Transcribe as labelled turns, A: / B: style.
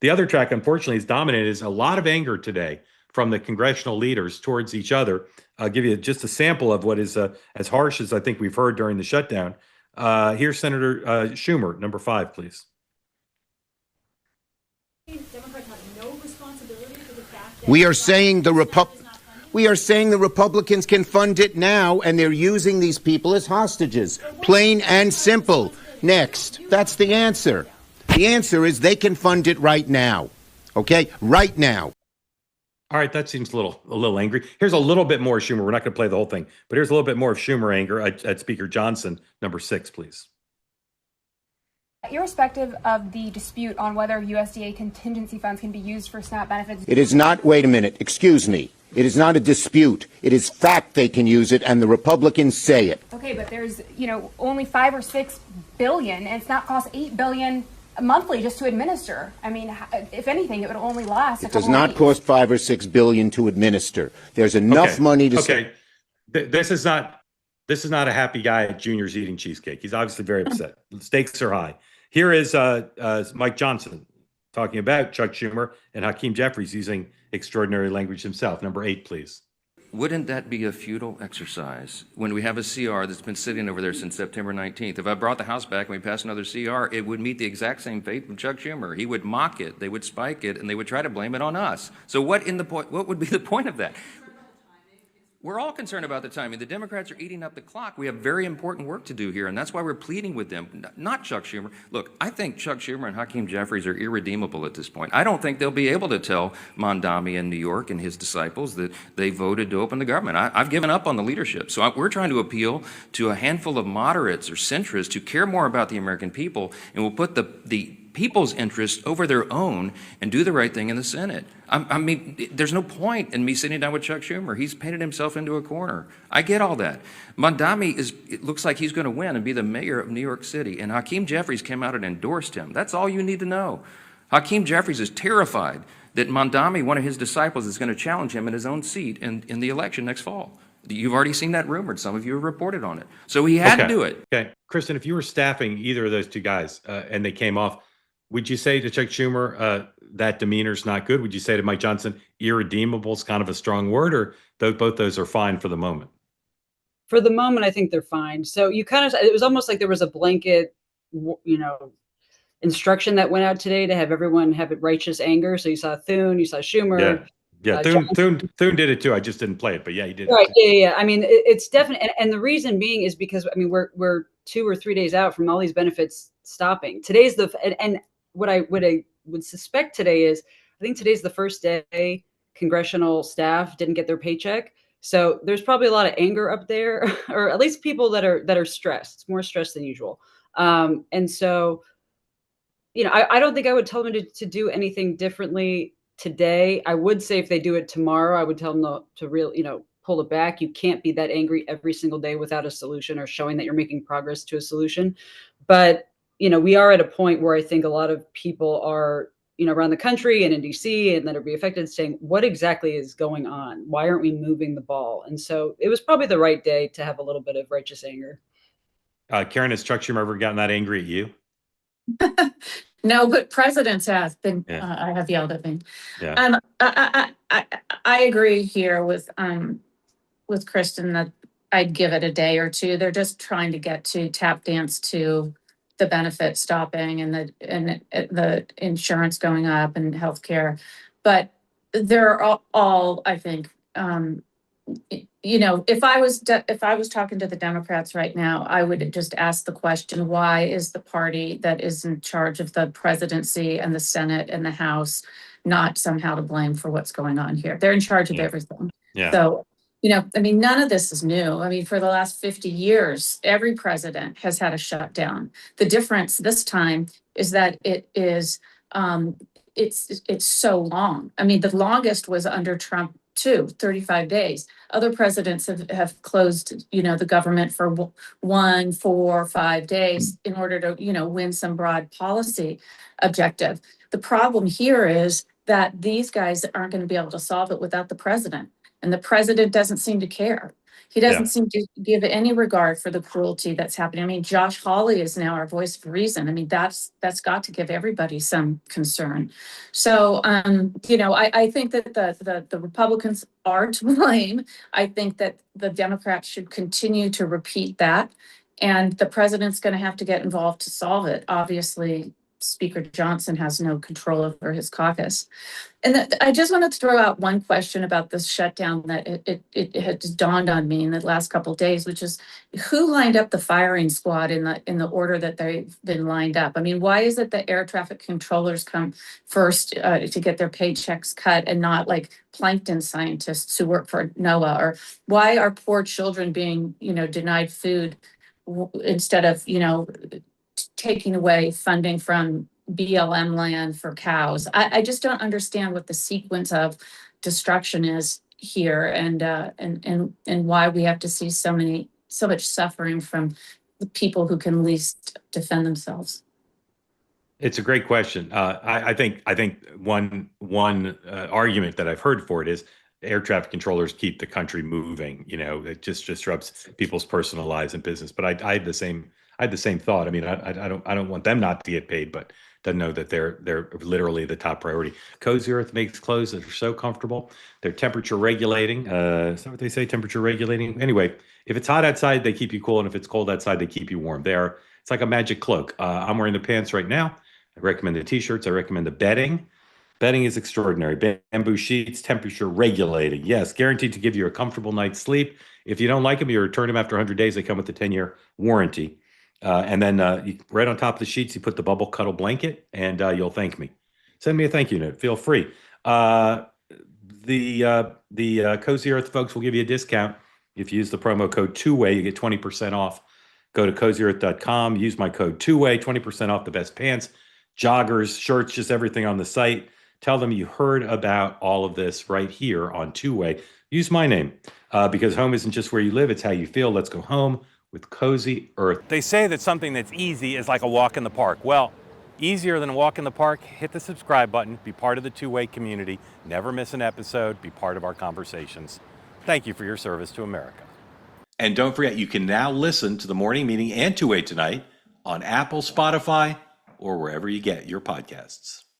A: The other track, unfortunately, is dominated. Is a lot of anger today from the congressional leaders towards each other. I'll give you just a sample of what is as harsh as I think we've heard during the shutdown. Here's Senator Schumer, number 5, please.
B: Democrats have no responsibility for the fact that
C: We are saying the Republicans can fund it now, and they're using these people as hostages. Plain and simple. Next. That's the answer. The answer is they can fund it right now. Okay? Right now.
A: All right, that seems a little angry. Here's a little bit more Schumer. We're not going to play the whole thing, but here's a little bit more of Schumer anger at Speaker Johnson, number 6, please.
D: Irrespective of the dispute on whether USDA contingency funds can be used for SNAP benefits.
C: It is not, wait a minute, excuse me. It is not a dispute. It is fact they can use it, and the Republicans say it.
D: Okay, but there's, only 5 or 6 billion, and it's not cost $8 billion monthly just to administer. I mean, if anything, it would only last.
C: It does not cost $5 or $6 billion to administer. There's enough money to.
A: Okay, this is not a happy guy at Junior's eating cheesecake. He's obviously very upset. The stakes are high. Here is Mike Johnson talking about Chuck Schumer and Hakeem Jeffries using extraordinary language himself. Number 8, please.
E: Wouldn't that be a futile exercise when we have a CR that's been sitting over there since September 19th? If I brought the House back and we passed another CR, it would meet the exact same fate of Chuck Schumer. He would mock it, they would spike it, and they would try to blame it on us. So what would be the point of that? We're all concerned about the timing. The Democrats are eating up the clock. We have very important work to do here, and that's why we're pleading with them, not Chuck Schumer. Look, I think Chuck Schumer and Hakeem Jeffries are irredeemable at this point. I don't think they'll be able to tell Mondami in New York and his disciples that they voted to open the government. I've given up on the leadership. So we're trying to appeal to a handful of moderates or centrists who care more about the American people and will put the people's interest over their own and do the right thing in the Senate. I mean, there's no point in me sitting down with Chuck Schumer. He's painted himself into a corner. I get all that. Mondami it looks like he's going to win and be the mayor of New York City. And Hakeem Jeffries came out and endorsed him. That's all you need to know. Hakeem Jeffries is terrified that Mondami, one of his disciples, is going to challenge him in his own seat in the election next fall. You've already seen that rumored. Some of you have reported on it. So he had to do it.
A: Okay. Kristin, if you were staffing either of those two guys and they came off, would you say to Chuck Schumer, that demeanor's not good? Would you say to Mike Johnson, irredeemable is kind of a strong word, or both those are fine for the moment?
F: For the moment, I think they're fine. So it was almost like there was a blanket, instruction that went out today to have everyone have righteous anger. So you saw Thune, you saw Schumer.
A: Yeah. Thune did it too. I just didn't play it, but yeah, he did.
F: Right. Yeah. I mean, it's definitely, and the reason being is because, I mean, we're 2 or 3 days out from all these benefits stopping. Today's and what I would suspect today is, I think today's the first day congressional staff didn't get their paycheck. So there's probably a lot of anger up there, or at least people that are stressed. It's more stressed than usual. And so, I don't think I would tell them to do anything differently today. I would say if they do it tomorrow, I would tell them to pull it back. You can't be that angry every single day without a solution or showing that you're making progress to a solution. But we are at a point where I think a lot of people are, around the country and in DC and that are be affected, saying, what exactly is going on? Why aren't we moving the ball? And so it was probably the right day to have a little bit of righteous anger.
A: Karen, has Chuck Schumer ever gotten that angry at you?
G: No, but presidents have been.
A: Yeah.
G: I have yelled at me.
A: Yeah.
G: I agree here with Kristin that I'd give it a day or two. They're just trying to get to tap dance to the benefit stopping and the insurance going up and healthcare, but they're all I think. If I was talking to the Democrats right now, I would just ask the question: why is the party that is in charge of the presidency and the Senate and the House not somehow to blame for what's going on here? They're in charge of everything.
A: Yeah.
G: So, none of this is new. I mean, for the last 50 years, every president has had a shutdown. The difference this time is that it is, it's so long. I mean, the longest was under Trump too, 35 days. Other presidents have closed, the government for 1, 4, 5 days in order to, win some broad policy objective. The problem here is that these guys aren't going to be able to solve it without the president. And the president doesn't seem to care. He doesn't seem to give any regard for the cruelty that's happening. I mean, Josh Hawley is now our voice of reason. I mean, that's got to give everybody some concern. So, I think that the Republicans are to blame. I think that the Democrats should continue to repeat that. And the president's going to have to get involved to solve it. Obviously, Speaker Johnson has no control over his caucus. And I just wanted to throw out one question about this shutdown that it had dawned on me in the last couple of days, which is who lined up the firing squad in the order that they've been lined up? I mean, why is it that air traffic controllers come first to get their paychecks cut and not like plankton scientists who work for NOAA? Or why are poor children being, denied food instead of, taking away funding from BLM land for cows? I just don't understand what the sequence of destruction is here, and why we have to see so much suffering from the people who can least defend themselves.
A: It's a great question. I think one argument that I've heard for it is air traffic controllers keep the country moving. It just disrupts people's personal lives and business. But I had the same thought. I mean, I don't want them not to get paid, but to know that they're literally the top priority. Cozy Earth makes clothes that are so comfortable. They're temperature regulating. Is that what they say? Temperature regulating. Anyway, if it's hot outside, they keep you cool, and if it's cold outside, they keep you warm. It's like a magic cloak. I'm wearing the pants right now. I recommend the t-shirts. I recommend the bedding. Bedding is extraordinary. Bamboo sheets, temperature regulating. Yes, guaranteed to give you a comfortable night's sleep. If you don't like them, you return them after 100 days. They come with a 10-year warranty. And then right on top of the sheets, you put the bubble cuddle blanket, and you'll thank me. Send me a thank you note. Feel free. The Cozy Earth folks will give you a discount. If you use the promo code TWOWAY, you get 20% off. Go to cozyearth.com. Use my code TWOWAY, 20% off the best pants, joggers, shirts, just everything on the site. Tell them you heard about all of this right here on TWOWAY. Use my name because home isn't just where you live. It's how you feel. Let's go home with Cozy Earth.
H: They say that something that's easy is like a walk in the park. Well, easier than a walk in the park, hit the subscribe button, be part of the TWOWAY community, never miss an episode, be part of our conversations. Thank you for your service to America.
A: And don't forget, you can now listen to the morning meeting and TWOWAY tonight on Apple, Spotify, or wherever you get your podcasts.